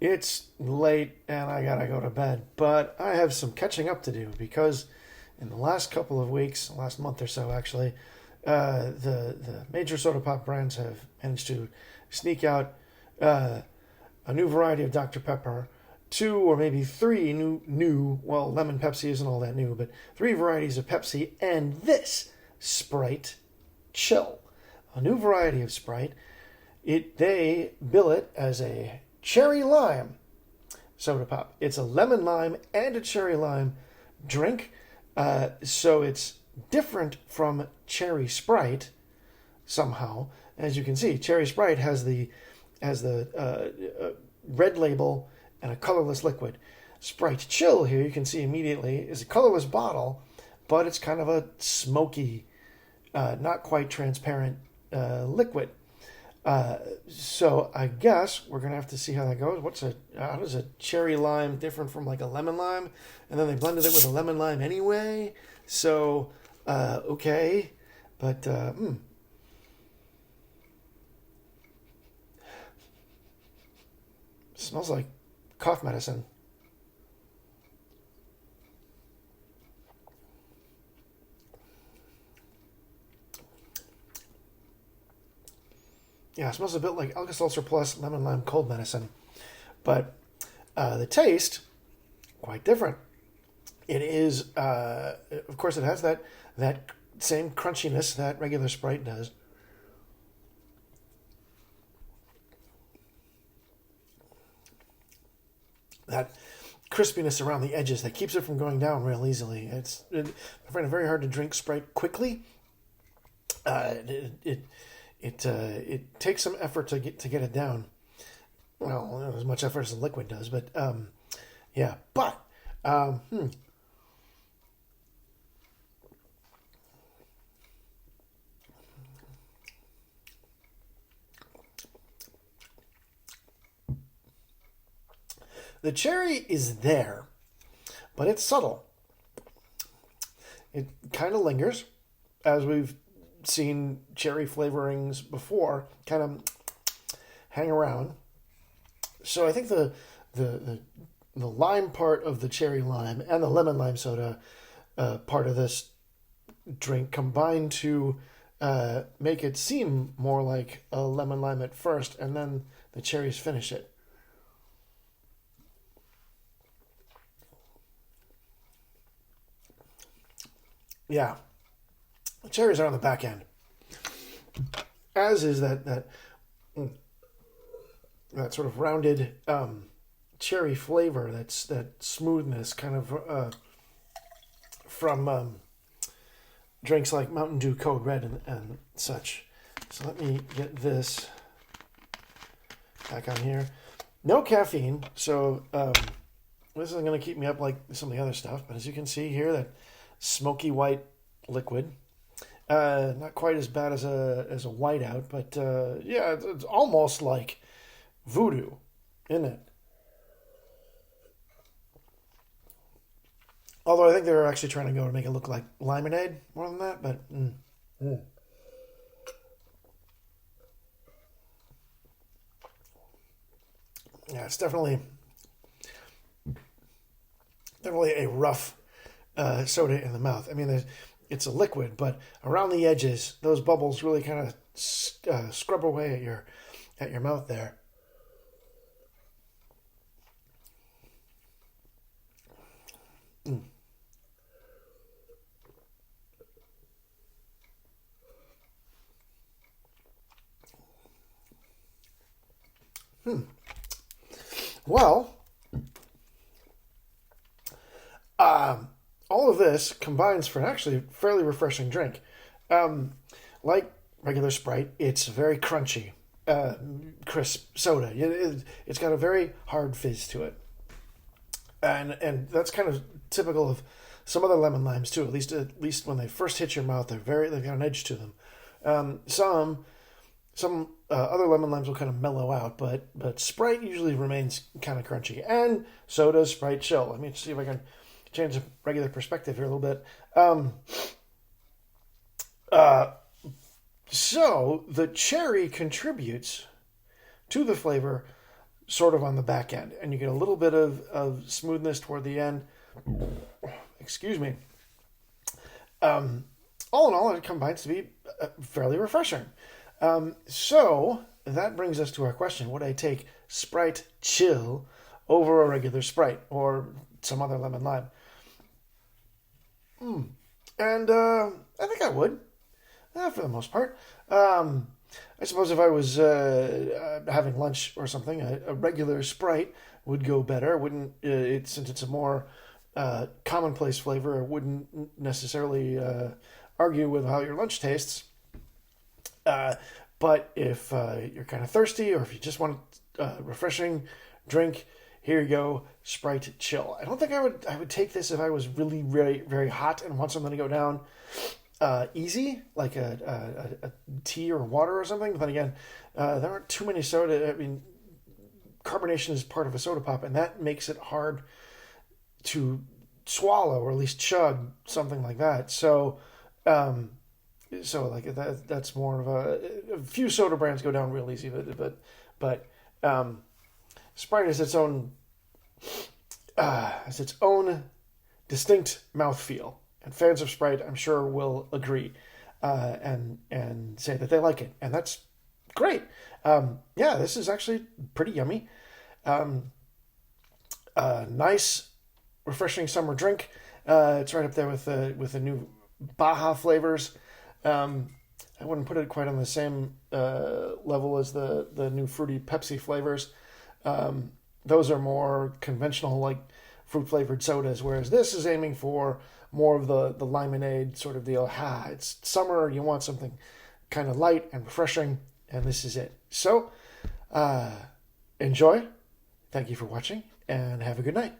It's late and I gotta go to bed, but I have some catching up to do because in the last couple of weeks, last month or so actually, the major soda pop brands have managed to sneak out uh, a new variety of Dr. Pepper, two or maybe three new, well, lemon Pepsi isn't all that new, but three varieties of Pepsi, and this Sprite Chill, a new variety of Sprite. They bill it as a cherry lime soda pop. It's a lemon lime and a cherry lime drink, so it's different from cherry Sprite somehow. As you can see, cherry Sprite has the red label and a colorless liquid. Sprite Chill here, you can see immediately, is a colorless bottle, but it's kind of a smoky, not quite transparent liquid. So I guess we're gonna have to see how that goes. How does a cherry lime different from like a lemon lime? And then they blended it with a lemon lime anyway. So okay, but smells like cough medicine. Yeah, it smells a bit like Alka-Seltzer Plus lemon lime cold medicine, but the taste quite different. It is, of course, it has that same crunchiness that regular Sprite does. That crispiness around the edges that keeps it from going down real easily. I find it very hard to drink Sprite quickly. It it it takes some effort to get it down. Well, as much effort as the liquid does, but yeah. But um, hmm, the cherry is there, but it's subtle. It kind of lingers, as we've seen cherry flavorings before, kind of hang around. So I think the the lime part of the cherry lime and the lemon lime soda part of this drink combine to make it seem more like a lemon lime at first, and then the cherries finish it. Yeah, the cherries are on the back end, as is that sort of rounded cherry flavor. That smoothness, kind of from drinks like Mountain Dew Code Red and such. So let me get this back on here. No caffeine, so this isn't going to keep me up like some of the other stuff. But as you can see here, that smoky white liquid. Not quite as bad as a whiteout, but yeah, it's almost like voodoo, isn't it? Although I think they were actually trying to go to make it look like limonade more than that, but mm. Yeah, it's definitely a rough soda in the mouth. I mean, it's a liquid, but around the edges, those bubbles really kind of scrub away at your mouth there. Mm. Well, um, all of this combines for an actually fairly refreshing drink. Um, like regular Sprite, it's very crunchy, uh, crisp soda. It's got a very hard fizz to it, and that's kind of typical of some other lemon limes too. At least when they first hit your mouth, they've got an edge to them. Some other lemon limes will kind of mellow out, but Sprite usually remains kind of crunchy, and so does Sprite Chill. Let me see if I can change the regular perspective here a little bit. Uh, so the cherry contributes to the flavor sort of on the back end, and you get a little bit of smoothness toward the end. Excuse me. All in all, it combines to be fairly refreshing. So that brings us to our question: would I take Sprite Chill over a regular Sprite or some other lemon lime? And I think I would, for the most part. I suppose if I was having lunch or something, a regular Sprite would go better. Wouldn't since it's a more commonplace flavor, it wouldn't necessarily argue with how your lunch tastes. But if you're kind of thirsty, or if you just want a refreshing drink, here you go, Sprite Chill. I don't think I would take this if I was really very very hot and want something to go down easy, like a tea or water or something. But then again, there aren't too many soda. I mean, carbonation is part of a soda pop, and that makes it hard to swallow or at least chug something like that. So, like that's more of a few soda brands go down real easy, but Sprite has its own distinct mouthfeel. And fans of Sprite, I'm sure, will agree and say that they like it. And that's great. This is actually pretty yummy. Nice, refreshing summer drink. It's right up there with the new Baja flavors. I wouldn't put it quite on the same level as the new fruity Pepsi flavors. Those are more conventional, like fruit-flavored sodas, whereas this is aiming for more of the limonade sort of deal. It's summer, you want something kind of light and refreshing, and this is it. So, enjoy. Thank you for watching, and have a good night.